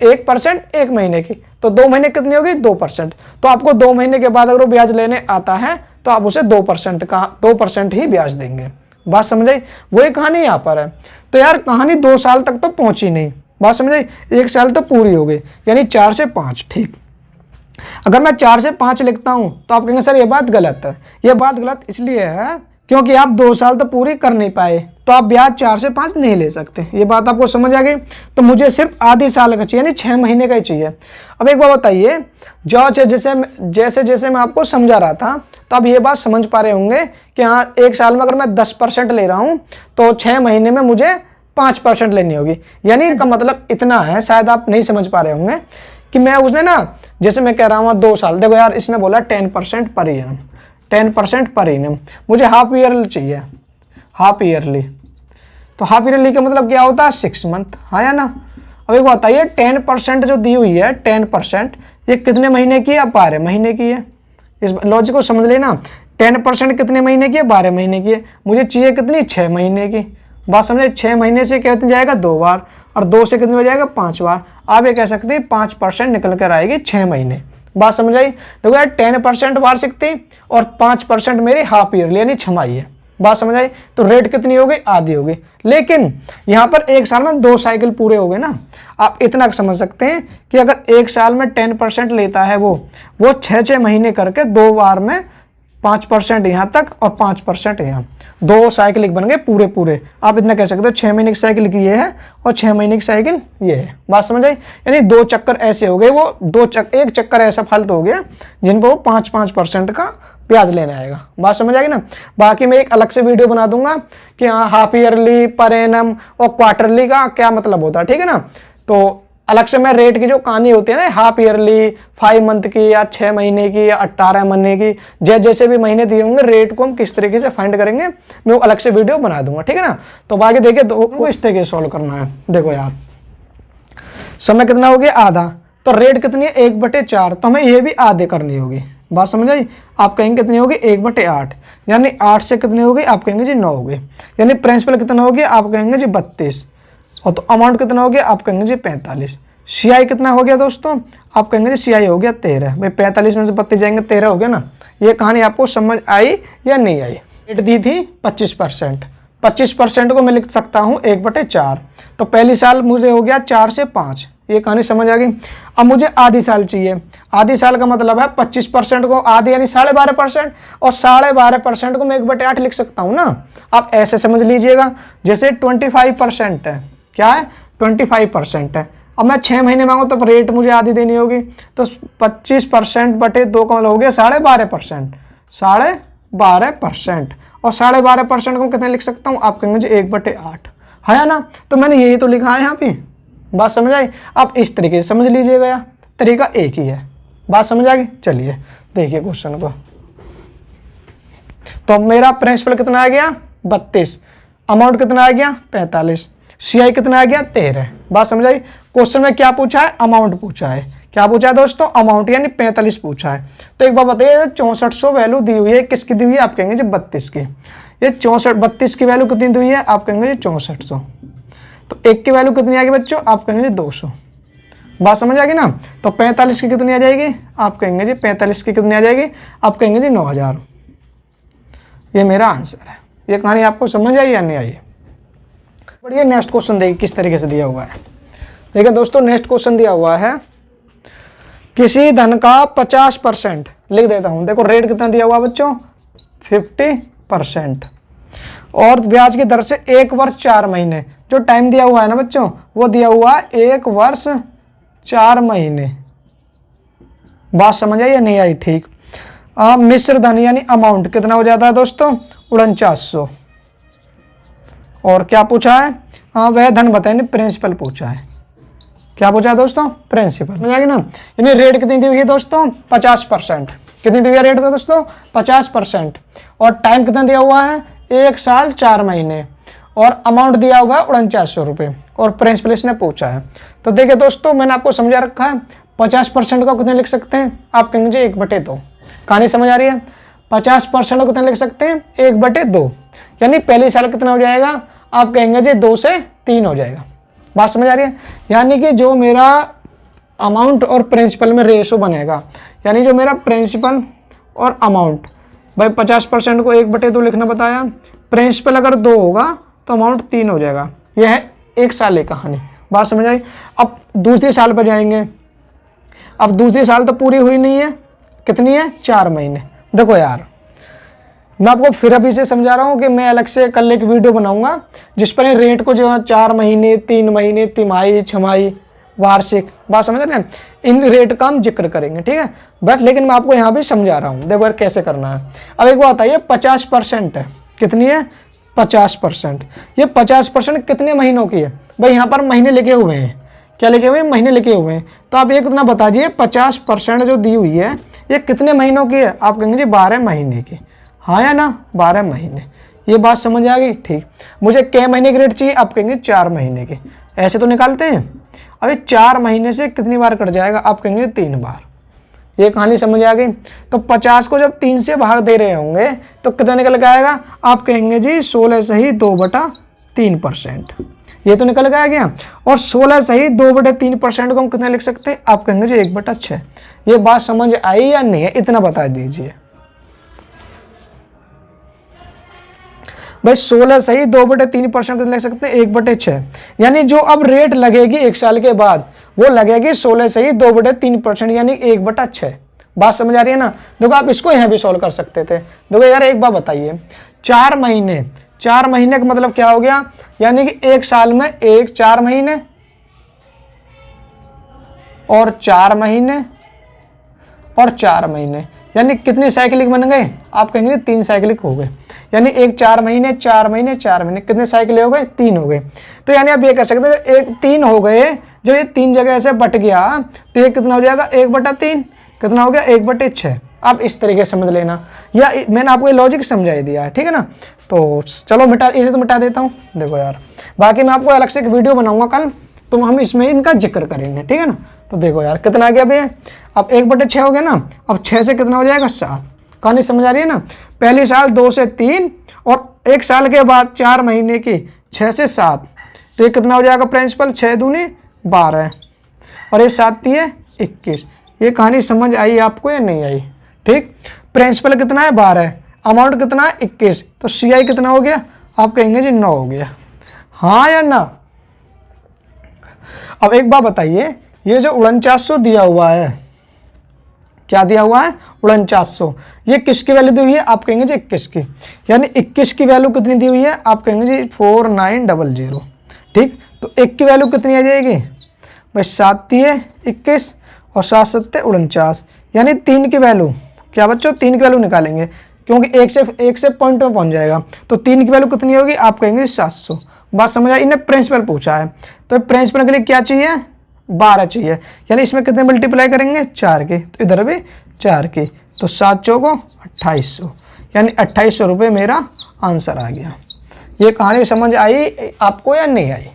1% 1 महीने की, तो 2 महीने कितनी होगी? 2%। तो आपको 2 महीने के बाद अगर वो ब्याज लेने आता है तो आप उसे 2% ही ब्याज देंगे। बात समझ आई? वही कहानी यहाँ पर है। तो यार कहानी 2 साल तक तो पहुंची नहीं। बात समझ आई? 1 साल तो पूरी हो गई, यानी 4 से 5। ठीक, अगर मैं 4 से 5 लिखता हूं तो आप कहेंगे सर ये बात गलत है। ये बात गलत इसलिए है क्योंकि आप 2 साल तो पूरी कर नहीं पाए, तो आप ब्याज 4 से 5 नहीं ले सकते। ये बात आपको समझ आ गई? तो मुझे सिर्फ आधी साल का चाहिए, यानी 6 महीने का ही चाहिए। अब एक बात बताइए, जैसे जैसे मैं आपको समझा रहा था तो आप ये बात समझ पा रहे होंगे कि हाँ 1 साल में अगर मैं 10% ले रहा हूँ तो 6 महीने में मुझे 5% लेनी होगी। यानी इनका मतलब इतना है, शायद आप नहीं समझ पा रहे होंगे कि मैं उसने ना, जैसे मैं कह रहा हूँ 2 साल, देखो यार इसने बोला 10% पर एनम, 10% पर एनम, मुझे हाफ ईयरली चाहिए, हाफ ईयरली। तो हाफ ईयरली का मतलब क्या होता है? 6 मंथ। हाँ या ना? अब एक बात बताइए, 10% जो दी हुई है 10%, ये कितने महीने की है? 12 महीने की है। इस लॉजिक को समझ लेना। 10% कितने महीने की है? 12 महीने की है। मुझे चाहिए कितनी? 6 महीने की। बात समझे? 6 महीने से कितने जाएगा? 2 बार, और 2 से कितने हो जाएगा? 5 बार। आप ये कह सकते हैं 5% निकल कर आएगी 6 महीने। बात समझ आई? देखो यार 10% वार्षिक थी और 5% मेरी हाफ ईयरली यानी छमाही है। बात समझ आई? तो रेट कितनी हो गई? आधी हो गई। लेकिन यहाँ पर 1 साल में 2 साइकिल पूरे हो गए ना। आप इतना समझ सकते हैं कि अगर 1 साल में 10% लेता है वो 6 महीने करके 2 बार में 5% यहाँ तक और 5% यहाँ, 2 साइकिल बन गए पूरे। आप इतना कह सकते हो 6 महीने की साइकिल की ये है और 6 महीने की साइकिल ये है। बात समझ आई? यानी 2 चक्कर ऐसे हो गए, वो एक चक्कर ऐसा फालतू हो गया जिन पर वो 5% का ब्याज लेने आएगा। बात समझ आएगी ना? बाकी मैं एक अलग से वीडियो बना दूंगा कि हाँ हाफ ईयरली, पर एनम और क्वार्टरली का क्या मतलब होता है। ठीक है ना? तो अलग से मैं रेट की जो कहानी होती है ना, हाफ ईयरली, 5 मंथ की या 6 महीने की या 18 महीने की, जैसे भी महीने दिए होंगे रेट को हम किस तरीके से फाइंड करेंगे मैं वो अलग से वीडियो बना दूंगा। ठीक है ना? तो बाकी देखिए को इस तरीके से सॉल्व करना है। देखो यार समय कितना हो गया? आधा। तो रेट कितनी है? 1/4। तो हमें ये भी आधे करनी होगी। बात समझ आई? आप कहेंगे कितनी होगी? 1/8, यानी 8 से कितनी हो गई? आप कहेंगे जी 9 हो गई। यानी प्रिंसिपल कितना हो गया? आप कहेंगे जी 32। और तो अमाउंट कितना हो गया? आप कहेंगे जी 45। सीआई कितना हो गया दोस्तों? आप कहेंगे जी सीआई हो गया 13। भाई 45 में से 32 जाएंगे 13 हो गया ना। ये कहानी आपको समझ आई या नहीं आई? रेट दी थी 25%। 25% को मैं लिख सकता हूँ 1/4। तो पहली साल मुझे हो गया 4 से 5। ये कहानी समझ आ गई। अब मुझे आधी साल चाहिए। आधी साल का मतलब है 25% को आधी यानी 12.5%, और 12.5% को मैं 1/8 लिख सकता हूँ ना। आप ऐसे समझ लीजिएगा जैसे 25% है। क्या है? 25% है। अब मैं 6 महीने मांगू तो रेट मुझे आधी देनी होगी, तो 25% बटे 2 का मतलब हो गया 12.5%। 12.5%, और 12.5% को कितने लिख सकता हूँ? आप कहेंगे जी 1/8 है या ना? तो मैंने यही तो लिखा है यहाँ पे। बात समझ आई? आप इस तरीके से समझ लीजिएगा, यार तरीका एक ही है। बात समझ आ गई? चलिए देखिए क्वेश्चन को। तो मेरा प्रिंसिपल कितना आ गया? 32। अमाउंट कितना आ गया? 45। CI कितना आ गया 13। बात समझ आई। क्वेश्चन में क्या पूछा है, अमाउंट पूछा है। क्या पूछा है दोस्तों, अमाउंट यानी 45 पूछा है। तो एक बार बताइए 6400 वैल्यू दी हुई है, किसकी दी हुई है, आप कहेंगे जी 32 की। ये 32 की वैल्यू कितनी दी हुई है, आप कहेंगे जी 6400। तो एक की वैल्यू कितनी आ गई बच्चों, आप कहेंगे जी 200। बात समझ आ गई ना। तो 45 की कितनी आ जाएगी, आप कहेंगे जी 45 की कितनी आ जाएगी, आप कहेंगे जी 9000। ये मेरा आंसर है। ये कहानी आपको समझ आई या नहीं आई। बढ़िया, नेक्स्ट क्वेश्चन देखिए किस तरीके से दिया हुआ है। देखिए दोस्तों, नेक्स्ट क्वेश्चन दिया हुआ है, किसी धन का 50% लिख देता हूं। देखो रेट कितना दिया हुआ बच्चों, 50%, और ब्याज की दर से 1 वर्ष 4 महीने। जो टाइम दिया हुआ है ना बच्चों, वो दिया हुआ है 1 वर्ष 4 महीने। बात समझ आई या नहीं आई। ठीक। मिश्र धन यानी अमाउंट कितना हो जाता है दोस्तों, 4900। और क्या पूछा है, वह धन बताइए, प्रिंसिपल पूछा है। क्या पूछा है दोस्तों, प्रिंसिपल। समझ आएगी ना। यानी रेट कितनी दी हुई है दोस्तों, 50%। कितनी दी हुई है रेट में दोस्तों, 50%। और टाइम कितना दिया हुआ है, 1 साल 4 महीने। और अमाउंट दिया हुआ है 4900 रुपये। और प्रिंसिपल इसने पूछा है। तो देखिए दोस्तों, मैंने आपको समझा रखा है 50% का कितने लिख सकते हैं, आप कहेंगे जी 1/2। कहानी समझ आ रही है। 50% को कितने लिख सकते हैं, 1/2। यानी पहली साल कितना हो जाएगा, आप कहेंगे जी 2 से 3 हो जाएगा। बात समझ आ रही है। यानी कि जो मेरा अमाउंट और प्रिंसिपल में रेशो बनेगा, यानी जो मेरा प्रिंसिपल और अमाउंट, भाई 50% को 1/2 लिखना बताया, प्रिंसिपल अगर 2 होगा तो अमाउंट 3 हो जाएगा। यह है 1 साल की कहानी। बात समझ आई। अब दूसरी साल पर जाएंगे। अब दूसरी साल तो पूरी हुई नहीं है, कितनी है, 4 महीने। देखो यार, मैं आपको फिर अभी से समझा रहा हूँ कि मैं अलग से कल एक वीडियो बनाऊंगा जिस पर रेट को जो 4 महीने, 3 महीने, तिमाही, छमाही, वार्षिक, बात समझ रहे हैं, इन रेट का हम जिक्र करेंगे। ठीक है बस, लेकिन मैं आपको यहाँ भी समझा रहा हूँ। देखो यार कैसे करना है। अब एक बात बताइए, 50% है, कितनी है, 50%। ये 50% कितने महीनों की है, भाई यहाँ पर महीने लिखे हुए हैं। क्या लिखे हुए हैं, महीने लिखे हुए हैं। तो आप एक इतना बता दीजिए, 50% जो दी हुई है ये कितने महीनों की है, आप कहेंगे जी 12 महीने की। हाँ या ना, 12 महीने। ये बात समझ आ गई। ठीक। मुझे कै महीने की रेट चाहिए, आप कहेंगे 4 महीने के। ऐसे तो निकालते हैं। अभी 4 महीने से कितनी बार कट जाएगा, आप कहेंगे 3 बार। ये कहानी समझ आ गई। तो 50 को जब 3 से भाग दे रहे होंगे तो कितना निकल के आएगा, आप कहेंगे जी 16 सही 2/3%। ये तो निकल के आ गया। और 16 सही 2/3% को हम कितना लिख सकते हैं, आप कहेंगे जी 1/6। ये बात समझ आई या नहीं है, इतना बता दीजिए भाई। 16 सही 2/3% कितना लिख सकते हैं, 1/6। यानी जो अब रेट लगेगी 1 साल के बाद, वो लगेगी 16 सही 2/3%, यानी 1/6। बात समझ आ रही है ना। देखो आप इसको यहाँ भी सॉल्व कर सकते थे। देखो यार एक बात बताइए, 4 महीने, 4 महीने का मतलब क्या हो गया, यानी कि 1 साल में 4 महीने और 4 महीने और 4 महीने, यानी कितने साइकिलिक बन गए, आप कहेंगे 3 साइकिलिक हो गए। यानी 1 4 महीने 4 महीने 4 महीने, कितने साइकिल हो गए, 3 हो गए। तो यानी आप ये कह सकते हैं 3 हो गए। जब ये 3 जगह ऐसे बट गया तो ये कितना हो जाएगा, 1/3 कितना हो गया, 1/6। आप इस तरीके से समझ लेना, या मैंने आपको ये लॉजिक समझा दिया है। ठीक है ना। तो चलो मिटा, इसे तो मिटा देता हूँ। देखो यार, बाकी मैं आपको अलग से एक वीडियो बनाऊंगा कल, तो हम इसमें इनका जिक्र करेंगे। ठीक है ना। तो देखो यार कितना आ गया भैया, अब 1/6 हो गया ना। अब 6 से कितना हो जाएगा, 7। कहानी समझ आ रही है ना। पहली साल 2 से 3 और 1 साल के बाद 4 महीने की 6 से 7। तो ये कितना हो जाएगा प्रिंसिपल, 6 दूनी 12 और ये 7 है 21। ये कहानी समझ आई आपको या नहीं आई। ठीक। प्रिंसिपल कितना है, 12, अमाउंट कितना है, 21। तो CI कितना हो गया, आप कहेंगे जी 9 हो गया। हाँ या ना। अब एक बात बताइए, ये जो 4900 दिया हुआ है, क्या दिया हुआ है, 4900, ये किसकी वैल्यू दी हुई है, आप कहेंगे जी 21 की। यानी 21 की वैल्यू कितनी दी हुई है, आप कहेंगे जी 4900। ठीक। तो 1 की वैल्यू कितनी आ जाएगी भाई, 7 है 21 और 7 7 49। यानी 3 की वैल्यू, क्या बच्चों, 3 की वैल्यू निकालेंगे क्योंकि 1 से पॉइंट में पहुंच जाएगा। तो 3 की वैल्यू कितनी होगी, आप कहेंगे 700। बात समझ आई। इन्हें प्रिंसिपल पूछा है, तो प्रिंसिपल के लिए क्या चाहिए, 12 चाहिए। यानी इसमें कितने मल्टीप्लाई करेंगे, 4 के। तो इधर भी 4 की। तो 7 चौको 2800, यानी 2800 रुपये मेरा आंसर आ गया। ये कहानी समझ आई आपको या नहीं आई।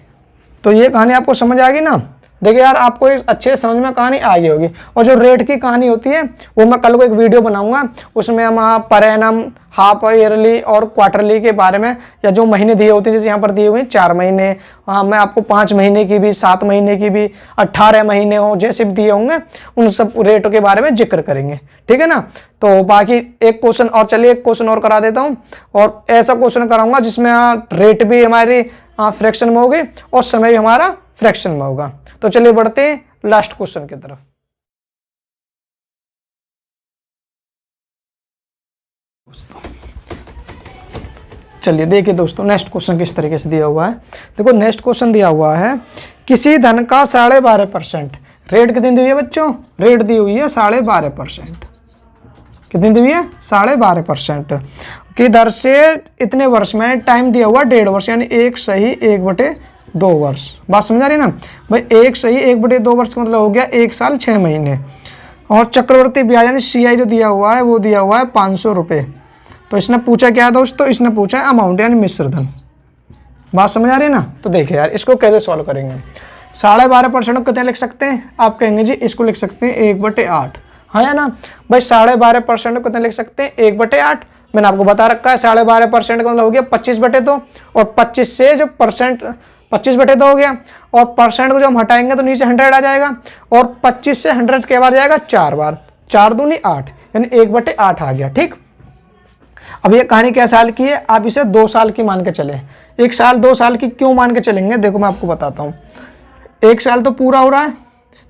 तो ये कहानी आपको समझ आ गई ना। देखिए यार, आपको एक अच्छे समझ में कहानी आ गई होगी। और जो रेट की कहानी होती है वो मैं कल को एक वीडियो बनाऊंगा, उसमें हम पर एनम, हाफ ईयरली और क्वार्टरली के बारे में, या जो महीने दिए होते हैं, जैसे यहाँ पर दिए हुए हैं 4 महीने, हाँ मैं आपको 5 महीने की भी, 7 महीने की भी, 18 महीने हो, जैसे भी दिए होंगे उन सब रेटों के बारे में जिक्र करेंगे, ठीक है ना। तो बाकी एक क्वेश्चन और, चलिए एक क्वेश्चन और करा देता हूँ, और ऐसा क्वेश्चन कराऊंगा जिसमें रेट भी हमारी फ्रैक्शन में होगी और समय भी हमारा फ्रैक्शन में होगा। तो चलिए बढ़ते हैं लास्ट क्वेश्चन की तरफ। चलिए देखिए दोस्तों, नेक्स्ट क्वेश्चन किस तरीके से दिया हुआ है। देखो नेक्स्ट क्वेश्चन दिया हुआ है, किसी धन का 12.5%, रेट कितनी दी हुई है बच्चों, रेट दी हुई है 12.5%, कितनी दी हुई है 12.5% की दर से इतने वर्ष में, टाइम दिया हुआ 1.5 वर्ष, यानी 1/1/2 वर्ष। बात समझ आ रही है ना भाई, 1/1/2 वर्ष का मतलब हो गया 1 साल 6 महीने। और चक्रवर्ती ब्याज यानी CI जो दिया हुआ है वो दिया हुआ है 500 रुपये। तो इसने पूछा क्या है दोस्तों, इसने पूछा है अमाउंट यानी मिश्रधन। बात समझ आ रही है ना। तो देखिए यार, इसको कैसे सॉल्व करेंगे। 12.5% कितने लिख सकते हैं, आप कहेंगे जी इसको लिख सकते हैं 1/8, हाँ या ना भाई। 12.5% कितने लिख सकते हैं, 1/8। मैंने आपको बता रखा है 12.5% का मतलब हो गया 25/2, और 25 से जो परसेंट 25/2 हो गया, और परसेंट को जो हम हटाएंगे तो नीचे 100 आ जाएगा, और 25 से 100 के बार जाएगा 4 बार, 4 दूनी 8, यानी 1/8 आ गया, ठीक। अब ये कहानी क्या साल की है, आप इसे 2 साल की मान के चले। 1 साल 2 साल की क्यों मान के चलेंगे, देखो मैं आपको बताता हूँ। 1 साल तो पूरा हो रहा है,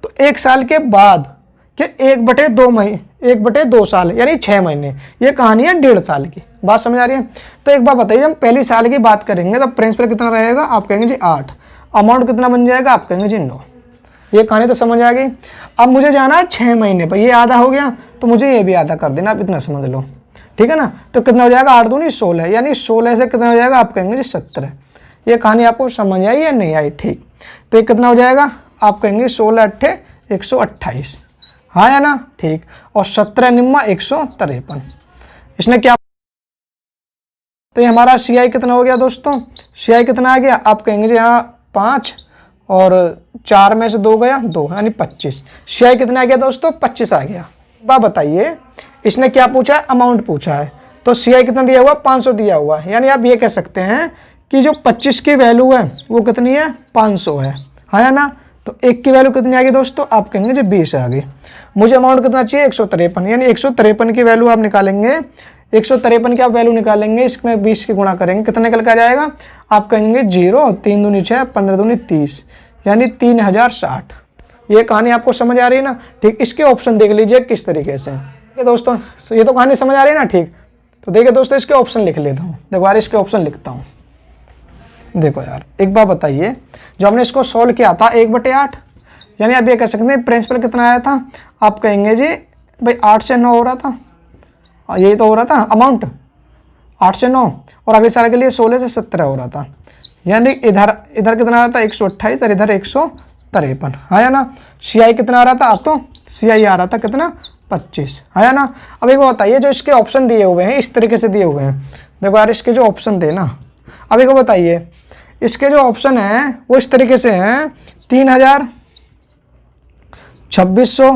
तो 1 साल के बाद के 1/2 महीने, 1/2 साल यानी 6 महीने, ये कहानी है 1.5 साल की। बात समझ आ रही है। तो एक बात बताइए, हम पहली साल की बात करेंगे तो प्रिंसिपल कितना रहेगा, आप कहेंगे जी 8, अमाउंट कितना बन जाएगा, आप कहेंगे जी 9। ये कहानी तो समझ आ गई। अब मुझे जाना है 6 महीने पर, ये आधा हो गया तो मुझे ये भी आधा कर देना, आप इतना समझ लो, ठीक है ना। तो कितना हो जाएगा, 8 दूनी 16, यानी 16 से कितना हो जाएगा, आप कहेंगे जी 17। ये कहानी आपको समझ आई या नहीं आई, ठीक। तो ये कितना हो जाएगा, आप कहेंगे 16 अट्ठे 128, हाँ या ना, ठीक। और 17 निम्मा 153। इसने क्या, तो ये हमारा CI कितना हो गया दोस्तों, CI कितना आ गया, आप कहेंगे जी यहाँ 5, और 4 में से 2 गया 2, यानी 25। CI कितना आ गया दोस्तों, 25 आ गया। बात बताइए, इसने क्या पूछा है, अमाउंट पूछा है, तो CI कितना दिया हुआ, 500 दिया हुआ है, यानी आप ये कह सकते हैं कि जो 25 की वैल्यू है वो कितनी है, 500 है, हाँ या ना। तो 1 की वैल्यू कितनी आ गई दोस्तों, आप कहेंगे जी 20 आ गई। मुझे अमाउंट कितना चाहिए, 153, यानी 153 की वैल्यू आप निकालेंगे, 153 की आप वैल्यू निकालेंगे, इसमें 20 की गुणा करेंगे, कितना निकल के आ जाएगा, आप कहेंगे 0, 3 दूनी 6, 15 दूनी 30, यानी 3060। ये कहानी आपको समझ आ रही है ना, ठीक। इसके ऑप्शन देख लीजिए किस तरीके से, ठीक है दोस्तों। ये तो कहानी समझ आ रही है ना, ठीक। तो देखिए दोस्तों, इसके ऑप्शन लिख लेता हूँ। देखो यार, इसके ऑप्शन लिखता हूँ। देखो यार, एक बार बताइए, जो हमने इसको सोल्व किया था 1/8, यानी आप ये कह सकते हैं प्रिंसिपल कितना आया था, आप कहेंगे जी भाई 8 से 9 हो रहा था, यही तो हो रहा था अमाउंट, 8 से 9, और अगले साल के लिए 16 से 17 हो रहा था, यानी इधर कितना आ रहा था 128, और इधर 153, हाँ या ना। CI कितना आ रहा था, अब तो CI आ रहा था कितना, 25, है ना। अब एक बात बताइए, जो इसके ऑप्शन दिए हुए हैं इस तरीके से दिए हुए हैं, देखो यार इसके जो ऑप्शन थे ना, अब एक बताइए, इसके जो ऑप्शन हैं वो इस तरीके से हैं, 3000, 2600,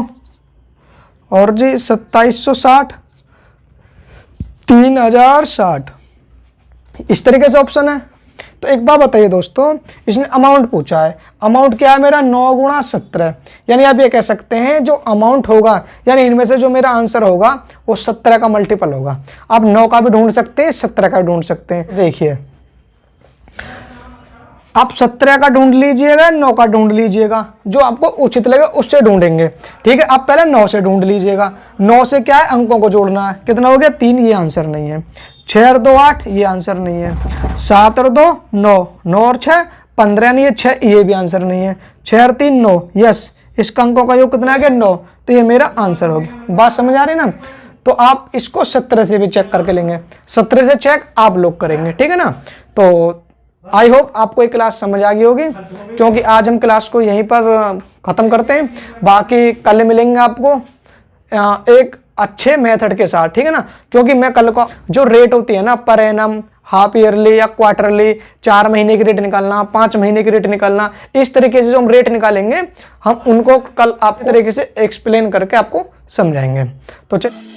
और जी 2760, 3060, इस तरीके से ऑप्शन है। तो एक बात बताइए दोस्तों, इसने अमाउंट पूछा है, अमाउंट क्या है मेरा, 9 गुणा 17, यानी आप ये कह सकते हैं जो अमाउंट होगा, यानी इनमें से जो मेरा आंसर होगा वो 17 का मल्टीपल होगा। आप 9 का भी ढूंढ सकते हैं, 17 का भी ढूंढ सकते हैं। देखिए आप 17 का ढूंढ लीजिएगा, 9 का ढूंढ लीजिएगा, जो आपको उचित लगे उससे ढूंढेंगे, ठीक है। आप पहले 9 से ढूंढ लीजिएगा। 9 से क्या है, अंकों को जोड़ना है, कितना हो गया 3, ये आंसर नहीं है। 6 और 2 8, ये आंसर नहीं है। 7 और 2 9, 9 और 6 15, यानी ये 6, ये भी आंसर नहीं है। 6 और 3 9, यस, इसका अंकों का योग कितना आ गया 9, तो ये मेरा आंसर हो गया। बात समझ आ रही ना। तो आप इसको 17 से भी चेक करके लेंगे, 17 से चेक आप लोग करेंगे, ठीक है ना। तो आई होप आपको ये क्लास समझ आ गई होगी, क्योंकि आज हम क्लास को यहीं पर ख़त्म करते हैं। बाकी कल मिलेंगे आपको एक अच्छे मेथड के साथ, ठीक है ना। क्योंकि मैं कल को जो रेट होती है ना, पर एनम, हाफ ईयरली या क्वार्टरली, 4 महीने की रेट निकालना, 5 महीने की रेट निकालना, इस तरीके से जो हम रेट निकालेंगे हम उनको कल आप तरीके से एक्सप्लेन करके आपको समझाएंगे। तो चलिए